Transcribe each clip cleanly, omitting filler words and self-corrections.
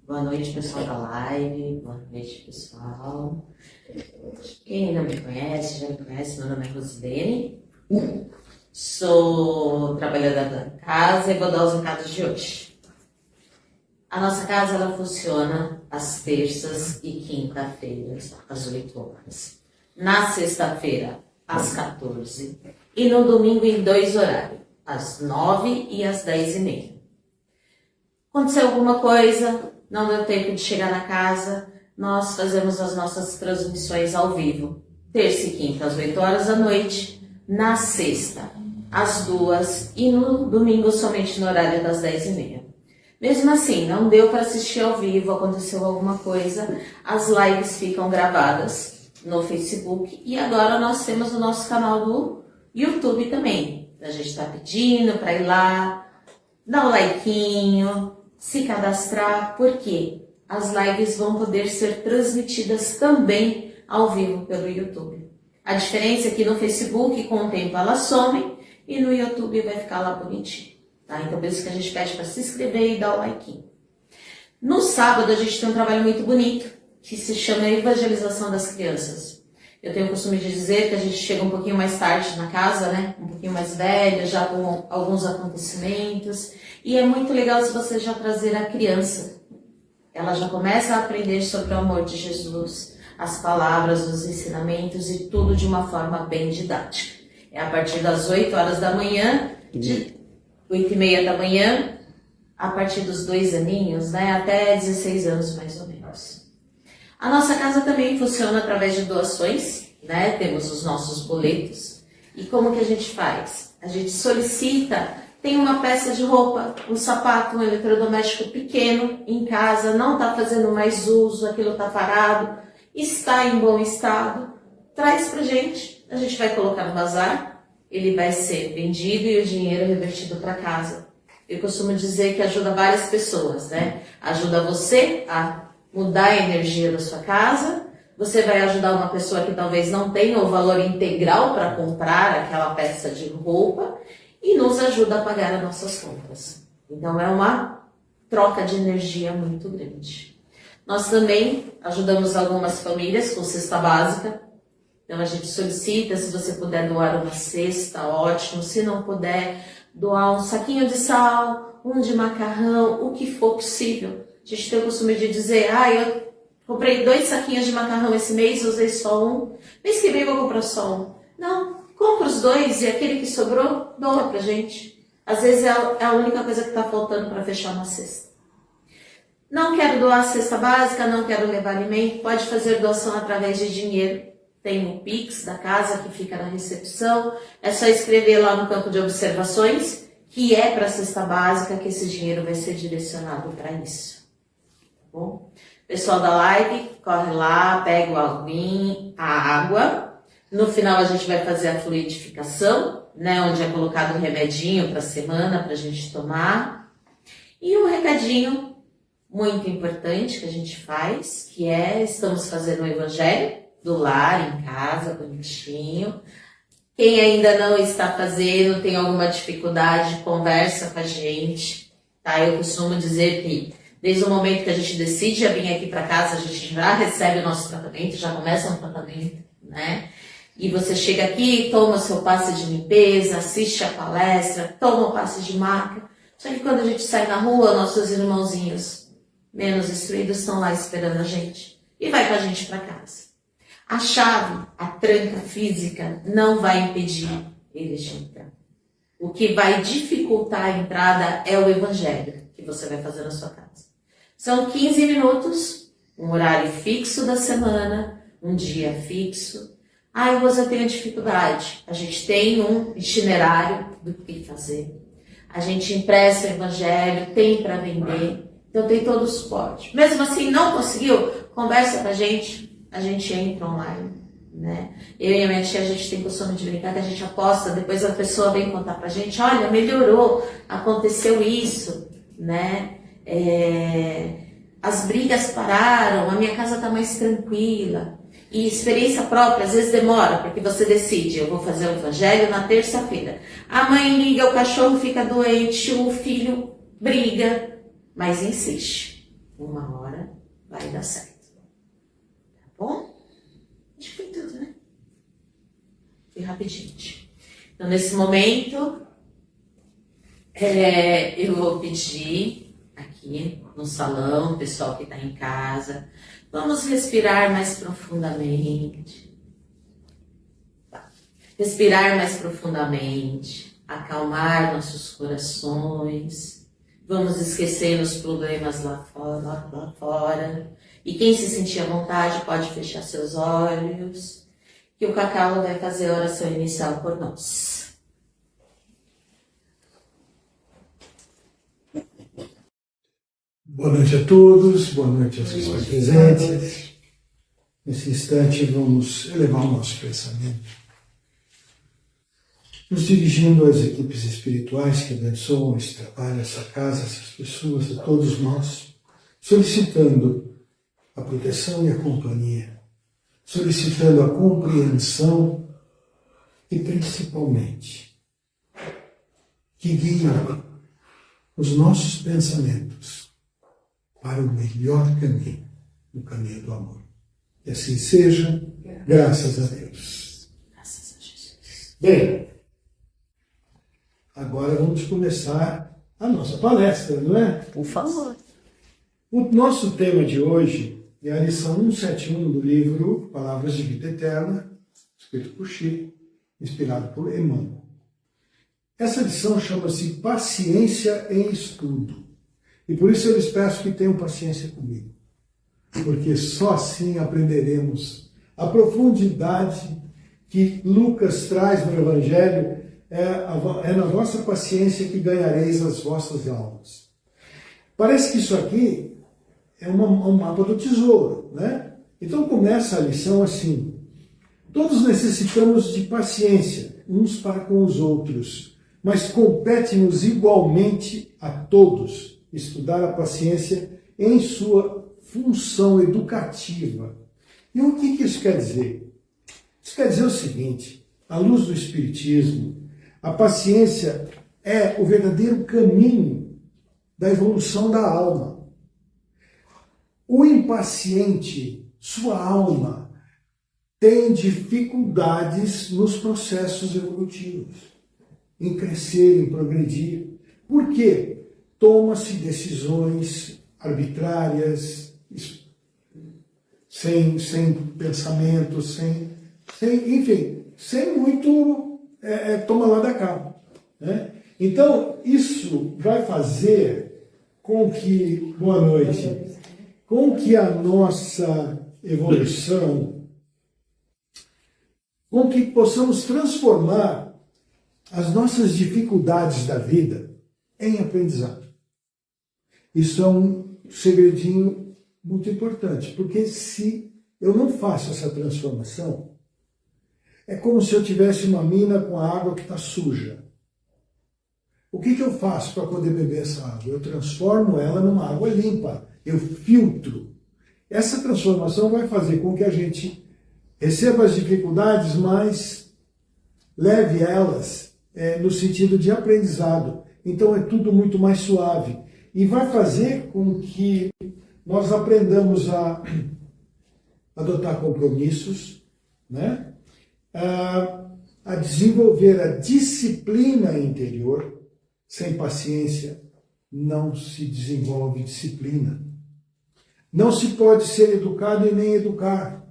Boa noite, pessoal da live. Boa noite, pessoal. Quem não me conhece, já me conhece, meu nome é Rosilene. Sou trabalhadora da casa e vou dar os recados de hoje. A nossa casa ela funciona às terças e quinta-feiras, às 8 horas. Na sexta-feira, às 14. E no domingo em 2 horários, às 9 e às 10h30. Aconteceu alguma coisa, não deu tempo de chegar na casa, nós fazemos as nossas transmissões ao vivo. Terça e quinta, às 8 horas da noite. Na sexta, às 2 e no domingo somente no horário das 10h30. Mesmo assim, não deu para assistir ao vivo, aconteceu alguma coisa, as lives ficam gravadas no Facebook e agora nós temos o nosso canal do YouTube também. A gente está pedindo para ir lá, dar o likeinho, se cadastrar, porque as lives vão poder ser transmitidas também ao vivo pelo YouTube. A diferença é que no Facebook, com o tempo, elas somem e no YouTube vai ficar lá bonitinho. Tá? Então, por isso que a gente pede para se inscrever e dar o like. No sábado, a gente tem um trabalho muito bonito, que se chama Evangelização das Crianças. Eu tenho o costume de dizer que a gente chega um pouquinho mais tarde na casa, né? Um pouquinho mais velha, já com alguns acontecimentos. E é muito legal se você já trazer a criança. Ela já começa a aprender sobre o amor de Jesus, as palavras, os ensinamentos e tudo de uma forma bem didática. É a partir das 8 horas da manhã, de 8h30 da manhã, a partir dos 2 aninhos, né, até 16 anos mais ou menos. A nossa casa também funciona através de doações, né, temos os nossos boletos. E como que a gente faz? A gente solicita, tem uma peça de roupa, um sapato, um eletrodoméstico pequeno em casa, não está fazendo mais uso, aquilo está parado, está em bom estado, traz pra gente, a gente vai colocar no bazar, ele vai ser vendido e o dinheiro revertido para casa. Eu costumo dizer que ajuda várias pessoas, né? Ajuda você a mudar a energia da sua casa, você vai ajudar uma pessoa que talvez não tenha o valor integral para comprar aquela peça de roupa e nos ajuda a pagar as nossas contas. Então é uma troca de energia muito grande. Nós também ajudamos algumas famílias com cesta básica. Então a gente solicita, se você puder doar uma cesta, ótimo. Se não puder, doar um saquinho de sal, um de macarrão, o que for possível. A gente tem o costume de dizer, eu comprei 2 saquinhos de macarrão esse mês, usei só um. Mês que vem eu vou comprar só um. Não, compra os 2 e aquele que sobrou, doa pra gente. Às vezes é a única coisa que está faltando para fechar uma cesta. Não quero doar cesta básica, não quero levar alimento, pode fazer doação através de dinheiro. Tem o Pix da casa que fica na recepção, é só escrever lá no campo de observações, que é para a cesta básica, que esse dinheiro vai ser direcionado para isso. Tá bom? Pessoal da live, corre lá, pega a água. No final a gente vai fazer a fluidificação, né, onde é colocado um remedinho para a semana para a gente tomar. E um recadinho muito importante que a gente faz, que é, estamos fazendo o Evangelho do lar, em casa, bonitinho. Quem ainda não está fazendo, tem alguma dificuldade, conversa com a gente, tá? Eu costumo dizer que desde o momento que a gente decide vir aqui para casa, a gente já recebe o nosso tratamento, já começa um tratamento, né? E você chega aqui, toma o seu passe de limpeza, assiste a palestra, toma o passe de marca. Só que quando a gente sai na rua, nossos irmãozinhos menos instruídos estão lá esperando a gente e vai com a gente para casa. A chave, a tranca física, não vai impedir eles de entrar. O que vai dificultar a entrada é o evangelho que você vai fazer na sua casa. São 15 minutos, um horário fixo da semana, um dia fixo. Rosa, eu tenho dificuldade. A gente tem um itinerário do que fazer. A gente impressa o evangelho, tem para vender. Então tem todo o suporte. Mesmo assim, não conseguiu? Conversa com a gente entra online, né? Eu e a minha tia, a gente tem costume de brincar que a gente aposta, depois a pessoa vem contar pra gente, olha, melhorou, aconteceu isso, né? As brigas pararam, a minha casa tá mais tranquila. E experiência própria, às vezes demora, porque você decide, eu vou fazer o evangelho na terça-feira. A mãe liga, o cachorro fica doente, o filho briga, mas insiste. uma hora vai dar certo. Tá bom? Acho que foi tudo, né? Foi rapidinho. Então, nesse momento, eu vou pedir aqui no salão, o pessoal que está em casa, vamos respirar mais profundamente. Respirar mais profundamente, acalmar nossos corações. Vamos esquecer os problemas lá fora. E quem se sentir à vontade pode fechar seus olhos, que o Cacau vai fazer a oração inicial por nós. Boa noite a todos, boa noite aos que estão presentes. Nesse instante vamos elevar o nosso pensamento, nos dirigindo às equipes espirituais que abençoam esse trabalho, essa casa, essas pessoas, a todos nós, solicitando a proteção e a companhia, solicitando a compreensão e, principalmente, que guiem os nossos pensamentos para o melhor caminho, o caminho do amor. E assim seja, graças a Deus. Graças a Jesus. Bem, agora vamos começar a nossa palestra, não é? Por favor. O nosso tema de hoje é a lição 171 do livro Palavras de Vida Eterna, escrito por Chico, inspirado por Emmanuel. Essa lição chama-se Paciência em Estudo. E por isso eu lhes peço que tenham paciência comigo, porque só assim aprenderemos a profundidade que Lucas traz no Evangelho. É na vossa paciência que ganhareis as vossas almas. Parece que isso aqui é um mapa do tesouro, né? Então começa a lição assim: todos necessitamos de paciência, uns para com os outros, mas compete-nos igualmente a todos estudar a paciência em sua função educativa. E o que isso quer dizer? Isso quer dizer o seguinte: à luz do Espiritismo, a paciência é o verdadeiro caminho da evolução da alma. O impaciente, sua alma, tem dificuldades nos processos evolutivos, em crescer, em progredir. Por quê? Toma-se decisões arbitrárias, sem pensamento, sem muito toma lá da cá. Né? Então, isso vai fazer com que, boa noite, com que a nossa evolução, com que possamos transformar as nossas dificuldades da vida em aprendizado. Isso é um segredinho muito importante, porque se eu não faço essa transformação, é como se eu tivesse uma mina com a água que está suja. O que eu faço para poder beber essa água? Eu transformo ela numa água limpa, eu filtro. Essa transformação vai fazer com que a gente receba as dificuldades, mas leve elas no sentido de aprendizado. Então é tudo muito mais suave. E vai fazer com que nós aprendamos a adotar compromissos, né? A desenvolver a disciplina interior. Sem paciência não se desenvolve disciplina. Não se pode ser educado e nem educar.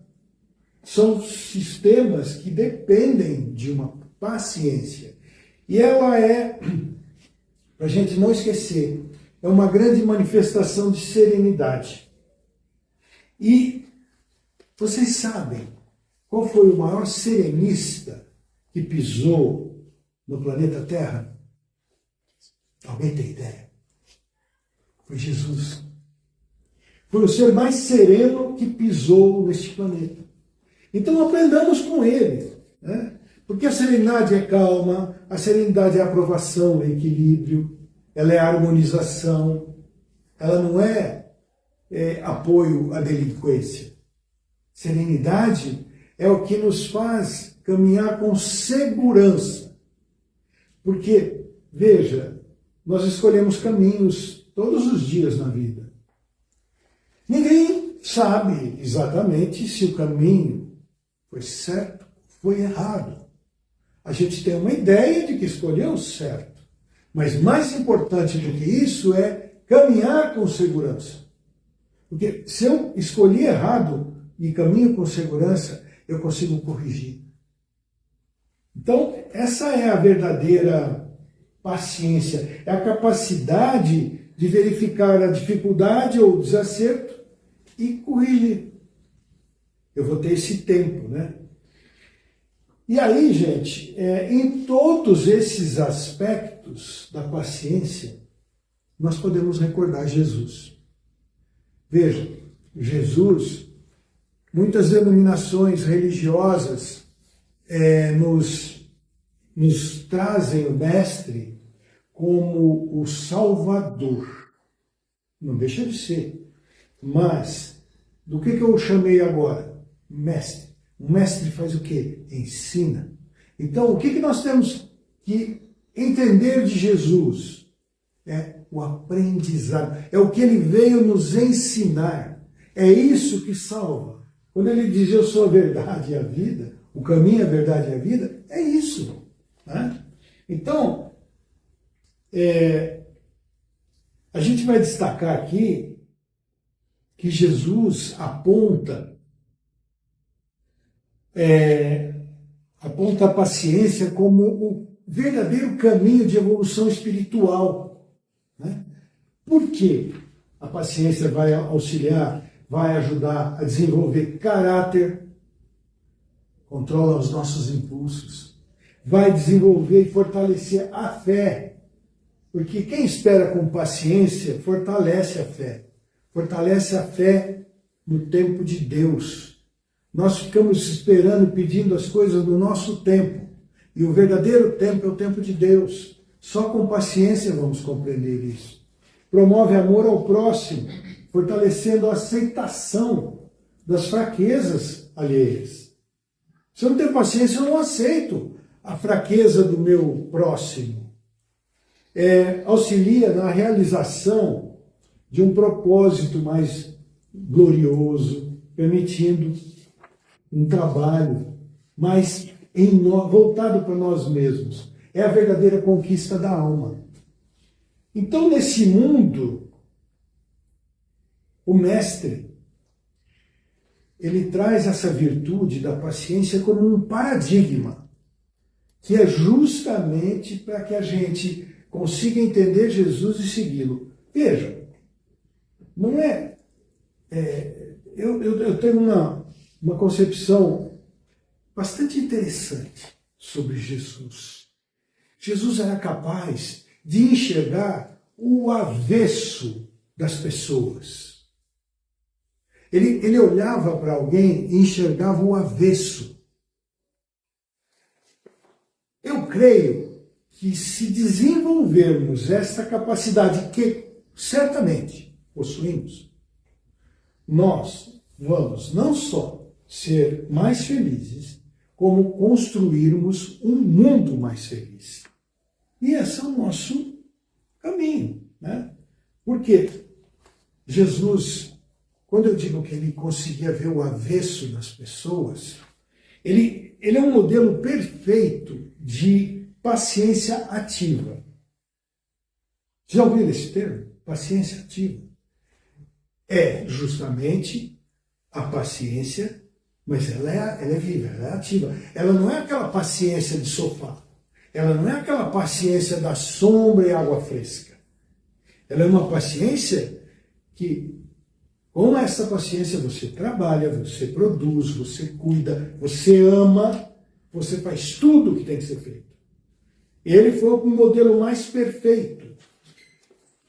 São sistemas que dependem de uma paciência. E ela é, para a gente não esquecer, é uma grande manifestação de serenidade. E vocês sabem qual foi o maior serenista que pisou no planeta Terra? Alguém tem ideia? Foi Jesus. Foi o ser mais sereno que pisou neste planeta. Então aprendamos com ele, né? Porque a serenidade é calma, a serenidade é aprovação, é equilíbrio, ela é harmonização, ela não é apoio à delinquência. Serenidade é o que nos faz caminhar com segurança. Porque, veja, nós escolhemos caminhos todos os dias na vida. Ninguém sabe exatamente se o caminho foi certo ou foi errado. A gente tem uma ideia de que escolheu certo. Mas mais importante do que isso é caminhar com segurança. Porque se eu escolhi errado e caminho com segurança, eu consigo corrigir. Então, essa é a verdadeira paciência. É a capacidade de verificar a dificuldade ou o desacerto e corrigir. Eu vou ter esse tempo, né? E aí, gente, em todos esses aspectos da paciência, nós podemos recordar Jesus. Veja, Jesus, muitas denominações religiosas nos trazem o Mestre como o Salvador. Não deixa de ser. Mas, do que eu chamei agora? Mestre. O mestre faz o quê? Ensina. Então, o que nós temos que entender de Jesus? É o aprendizado. É o que ele veio nos ensinar. É isso que salva. Quando ele diz, eu sou a verdade e a vida, o caminho, a verdade e a vida, é isso. Né? Então, a gente vai destacar aqui que Jesus aponta a paciência como o verdadeiro caminho de evolução espiritual. Né? Por quê? A paciência vai auxiliar, vai ajudar a desenvolver caráter, controla os nossos impulsos, vai desenvolver e fortalecer a fé. Porque quem espera com paciência fortalece a fé. Fortalece a fé no tempo de Deus. Nós ficamos esperando, pedindo as coisas no nosso tempo. E o verdadeiro tempo é o tempo de Deus. Só com paciência vamos compreender isso. Promove amor ao próximo, fortalecendo a aceitação das fraquezas alheias. Se eu não tenho paciência, eu não aceito a fraqueza do meu próximo. Auxilia na realização de um propósito mais glorioso, permitindo um trabalho mais voltado para nós mesmos. É a verdadeira conquista da alma. Então, nesse mundo, o Mestre, ele traz essa virtude da paciência como um paradigma, que é justamente para que a gente consiga entender Jesus e segui-lo. Veja, não é... Eu tenho uma concepção bastante interessante sobre Jesus. Jesus era capaz de enxergar o avesso das pessoas. Ele olhava para alguém e enxergava o avesso. Eu creio que se desenvolvermos essa capacidade, que certamente possuímos, nós vamos não só ser mais felizes, como construirmos um mundo mais feliz. E esse é o nosso caminho, né? Porque Jesus, quando eu digo que ele conseguia ver o avesso das pessoas, ele é um modelo perfeito de paciência ativa. Já ouviram esse termo? Paciência ativa. É justamente a paciência, mas ela é viva, ela é ativa. Ela não é aquela paciência de sofá. Ela não é aquela paciência da sombra e água fresca. Ela é uma paciência que, com essa paciência, você trabalha, você produz, você cuida, você ama, você faz tudo o que tem que ser feito. Ele foi o modelo mais perfeito.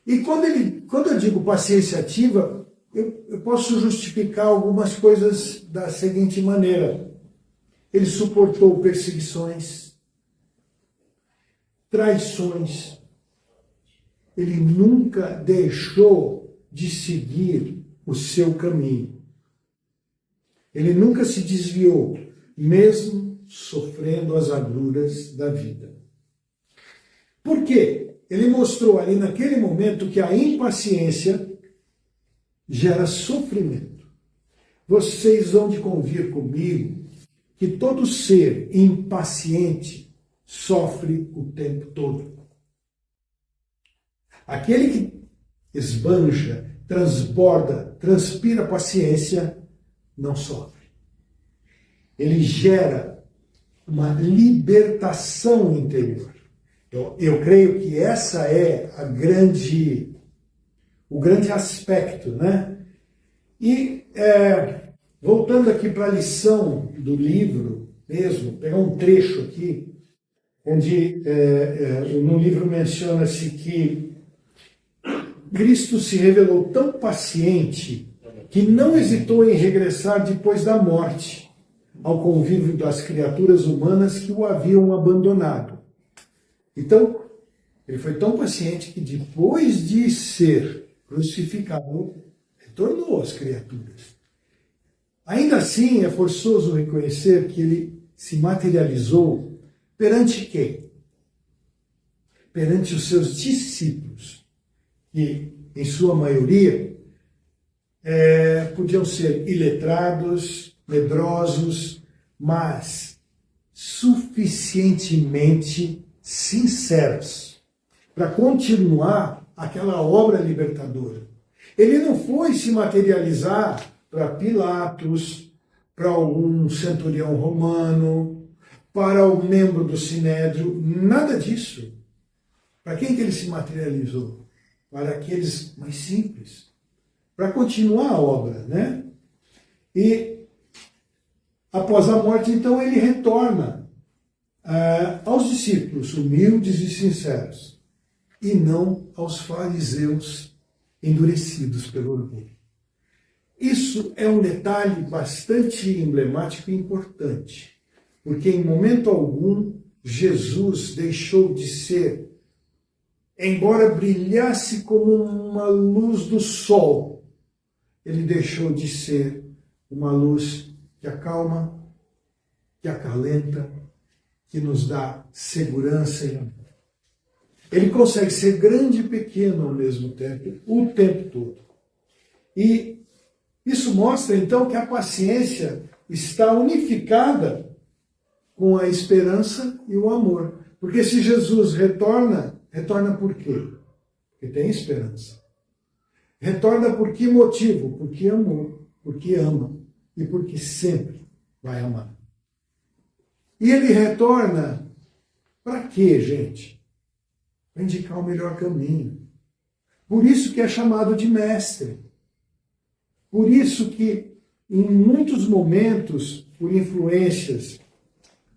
E quando eu digo paciência ativa, eu posso justificar algumas coisas da seguinte maneira. Ele suportou perseguições, traições. Ele nunca deixou de seguir o seu caminho. Ele nunca se desviou, mesmo sofrendo as agruras da vida. Por quê? Ele mostrou ali naquele momento que a impaciência gera sofrimento. Vocês vão de convir comigo que todo ser impaciente sofre o tempo todo. Aquele que esbanja, transborda, transpira paciência, não sofre. Ele gera uma libertação interior. Eu creio que essa é o grande aspecto, né? E voltando aqui para a lição do livro mesmo, pegar um trecho aqui, onde no livro menciona-se que Cristo se revelou tão paciente que não hesitou em regressar depois da morte ao convívio das criaturas humanas que o haviam abandonado. Então, ele foi tão paciente que depois de ser crucificado, retornou às criaturas. Ainda assim, é forçoso reconhecer que ele se materializou perante quem? Perante os seus discípulos, que, em sua maioria, podiam ser iletrados, medrosos, mas suficientemente sinceros para continuar aquela obra libertadora. Ele não foi se materializar para Pilatos, para algum centurião romano, para o membro do Sinédrio, nada disso. Para quem que ele se materializou? Para aqueles mais simples, para continuar a obra, né? E após a morte, então, ele retorna aos discípulos humildes e sinceros, e não aos fariseus endurecidos pelo orgulho. Isso é um detalhe bastante emblemático e importante, porque em momento algum Jesus deixou de ser, embora brilhasse como uma luz do sol, ele deixou de ser uma luz que acalma, que acalenta, que nos dá segurança e amor. Ele consegue ser grande e pequeno ao mesmo tempo, o tempo todo. E isso mostra, então, que a paciência está unificada com a esperança e o amor. Porque se Jesus retorna por quê? Porque tem esperança. Retorna por que motivo? Porque amou, porque ama e porque sempre vai amar. E ele retorna para quê, gente? Para indicar o melhor caminho. Por isso que é chamado de mestre. Por isso que, em muitos momentos, por influências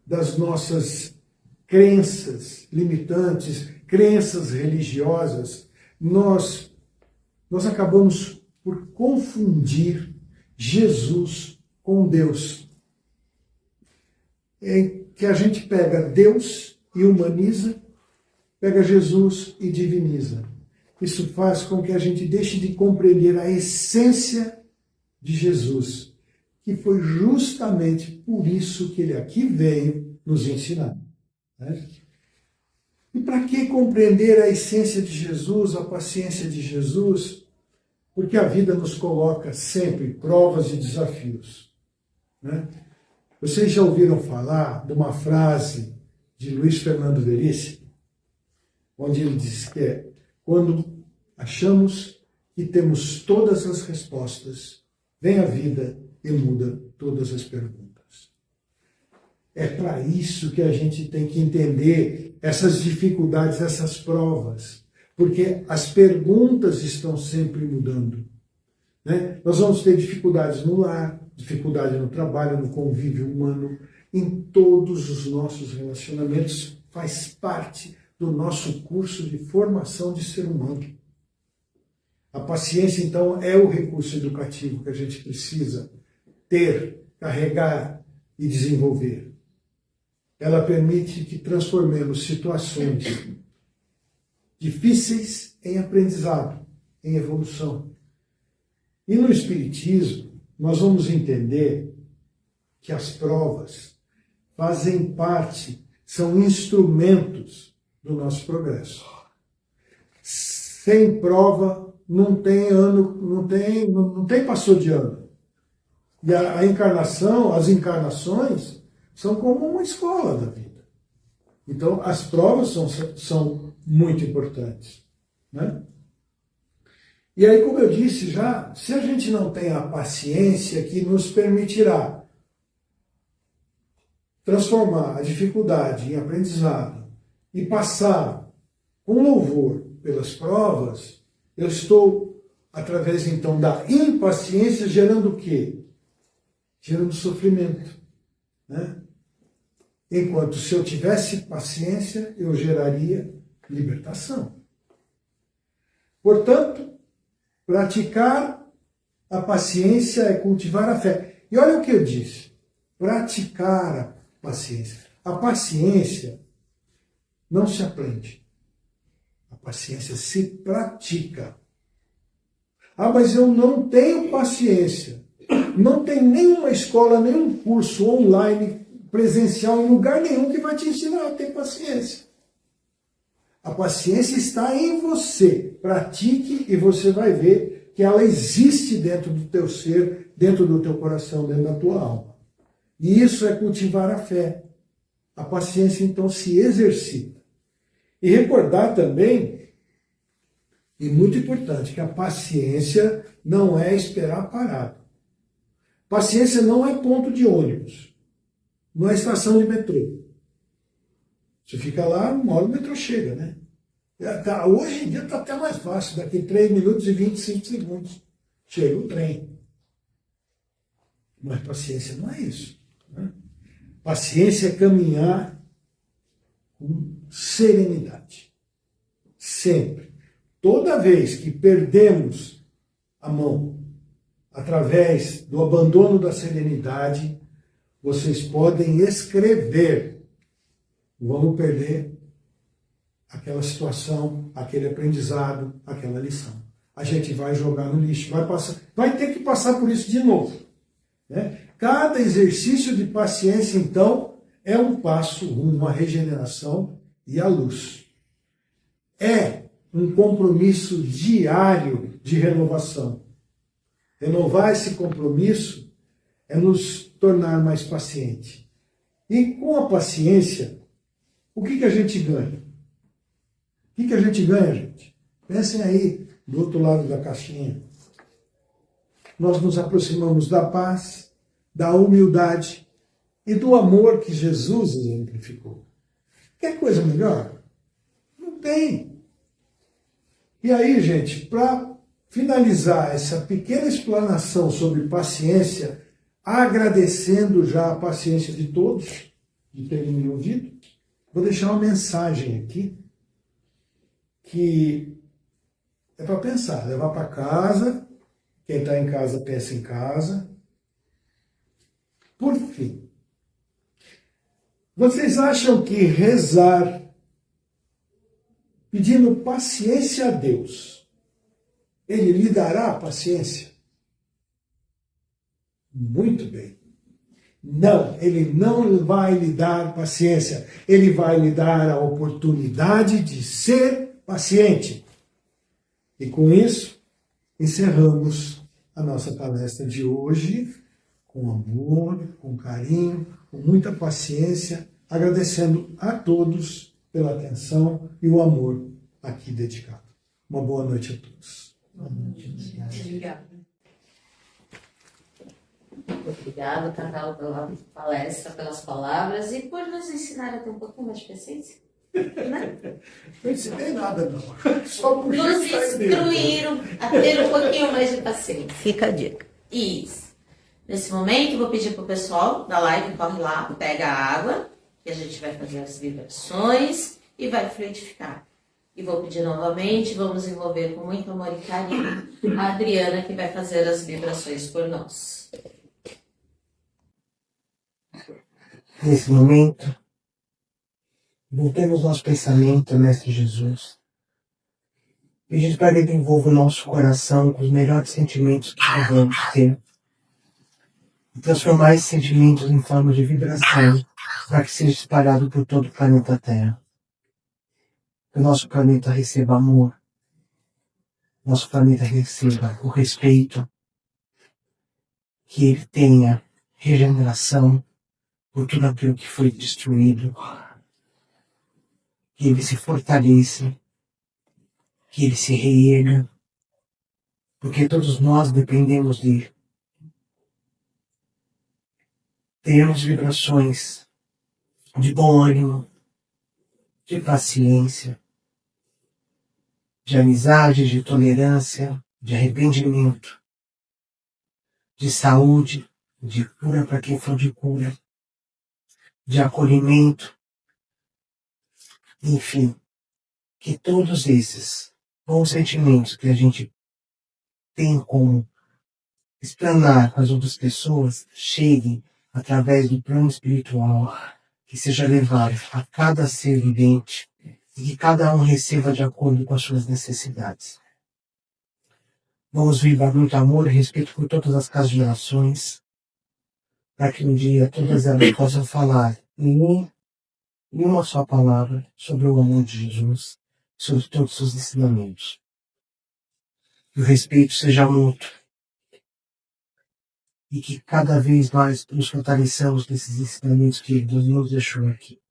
das nossas crenças limitantes, crenças religiosas, nós acabamos por confundir Jesus com Deus. É que a gente pega Deus e humaniza, pega Jesus e diviniza. Isso faz com que a gente deixe de compreender a essência de Jesus, que foi justamente por isso que ele aqui veio nos ensinar. Né? E para que compreender a essência de Jesus, a paciência de Jesus? Porque a vida nos coloca sempre provas e desafios. Né? Vocês já ouviram falar de uma frase de Luiz Fernando Veríssimo, onde ele diz que quando achamos que temos todas as respostas, vem a vida e muda todas as perguntas. É para isso que a gente tem que entender essas dificuldades, essas provas, porque as perguntas estão sempre mudando. Né? Nós vamos ter dificuldades no lar, dificuldade no trabalho, no convívio humano, em todos os nossos relacionamentos, faz parte do nosso curso de formação de ser humano. A paciência, então, é o recurso educativo que a gente precisa ter, carregar e desenvolver. Ela permite que transformemos situações difíceis em aprendizado, em evolução. E no Espiritismo, nós vamos entender que as provas fazem parte, são instrumentos do nosso progresso. Sem prova não tem ano, não tem passou de ano. E a encarnação, as encarnações, são como uma escola da vida. Então, as provas são muito importantes, né? E aí, como eu disse já, se a gente não tem a paciência que nos permitirá transformar a dificuldade em aprendizado e passar com louvor pelas provas, eu estou, através então da impaciência, gerando o quê? Gerando sofrimento, né? Enquanto se eu tivesse paciência, eu geraria libertação. Portanto, praticar a paciência é cultivar a fé. E olha o que eu disse, praticar a paciência. A paciência não se aprende. A paciência se pratica. Ah, mas eu não tenho paciência. Não tem nenhuma escola, nenhum curso online, presencial, em lugar nenhum que vai te ensinar a ter paciência. A paciência está em você. Pratique e você vai ver que ela existe dentro do teu ser, dentro do teu coração, dentro da tua alma. E isso é cultivar a fé. A paciência, então, se exercita. E recordar também, e muito importante, que a paciência não é esperar parado. Paciência não é ponto de ônibus. Não é estação de metrô. Você fica lá, uma hora o metrô chega, né? Hoje em dia está até mais fácil. Daqui 3 minutos e 25 segundos chega o trem. Mas paciência não é isso, né? Paciência é caminhar com serenidade. Sempre. Toda vez que perdemos a mão através do abandono da serenidade, vocês podem escrever. Vamos perder aquela situação, aquele aprendizado, aquela lição. A gente vai jogar no lixo, vai ter que passar por isso de novo, né? Cada exercício de paciência, então, é um passo rumo à regeneração e à luz. É um compromisso diário de renovação. Renovar esse compromisso é nos tornar mais pacientes. E com a paciência, o que a gente ganha? O que a gente ganha, gente? Pensem aí, do outro lado da caixinha. Nós nos aproximamos da paz, da humildade e do amor que Jesus exemplificou. Quer coisa melhor? Não tem. E aí, gente, para finalizar essa pequena explanação sobre paciência, agradecendo já a paciência de todos, de terem me ouvido, vou deixar uma mensagem aqui, que é para pensar, levar para casa. Quem está em casa, pensa em casa. Por fim, vocês acham que rezar pedindo paciência a Deus, Ele lhe dará paciência? Muito bem. Não, Ele não vai lhe dar paciência. Ele vai lhe dar a oportunidade de ser paciente. E com isso, encerramos a nossa palestra de hoje, com amor, com carinho, com muita paciência, agradecendo a todos pela atenção e o amor aqui dedicado. Uma boa noite a todos. Boa noite. Obrigada. Obrigado, Cacau, pela palestra, pelas palavras e por nos ensinar a ter um pouquinho mais de paciência. Né? Não ensinei nada, não. Só por nos instruíram a ter um pouquinho mais de paciência. Fica a dica. Isso. Nesse momento, vou pedir para o pessoal da live, corre lá, pega a água, que a gente vai fazer as vibrações e vai fluidificar. E vou pedir novamente, vamos envolver com muito amor e carinho a Adriana, que vai fazer as vibrações por nós. Nesse momento, voltemos nosso pensamento, Mestre Jesus, pedindo para que Ele envolva o nosso coração com os melhores sentimentos que podemos ter, e transformar esses sentimentos em forma de vibração, para que seja espalhado por todo o planeta Terra. Que o nosso planeta receba amor, nosso planeta receba o respeito, que ele tenha regeneração por tudo aquilo que foi destruído, que ele se fortaleça, que ele se reerga, porque todos nós dependemos dele. Tenhamos vibrações de bom ânimo, de paciência, de amizade, de tolerância, de arrependimento, de saúde, de cura para quem for de cura, de acolhimento, enfim, que todos esses bons sentimentos que a gente tem como explanar com as outras pessoas cheguem através do plano espiritual, que seja levado a cada ser vivente e que cada um receba de acordo com as suas necessidades. Vamos vibrar muito amor e respeito por todas as casas de orações, para que um dia todas elas possam falar em uma só palavra sobre o amor de Jesus, sobre todos os seus ensinamentos. Que o respeito seja mútuo e que cada vez mais nos fortaleçamos nesses ensinamentos que Deus nos deixou aqui.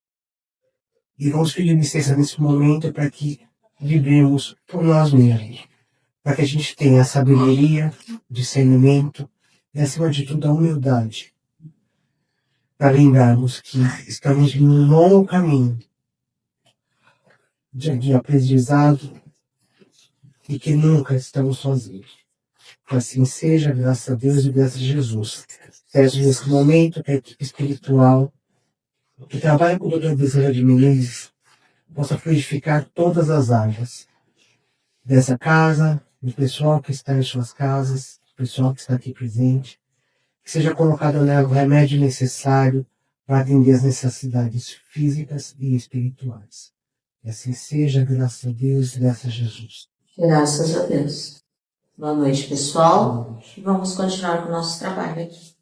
E vamos pedir licença nesse momento para que vivemos por nós mesmos, para que a gente tenha sabedoria, discernimento e, acima de tudo, a humildade, para lembrarmos que estamos em um longo caminho de aprendizado e que nunca estamos sozinhos. Que assim seja, graças a Deus e graças a Jesus. Peço nesse momento que a equipe espiritual que trabalha com o Dr. Bezerra de Menezes possa fluidificar todas as áreas dessa casa, do pessoal que está em suas casas, do pessoal que está aqui presente, que seja colocado nela o remédio necessário para atender as necessidades físicas e espirituais. Que assim seja, graças a Deus e graças a Jesus. Graças a Deus. Boa noite, pessoal. E vamos continuar com o nosso trabalho aqui.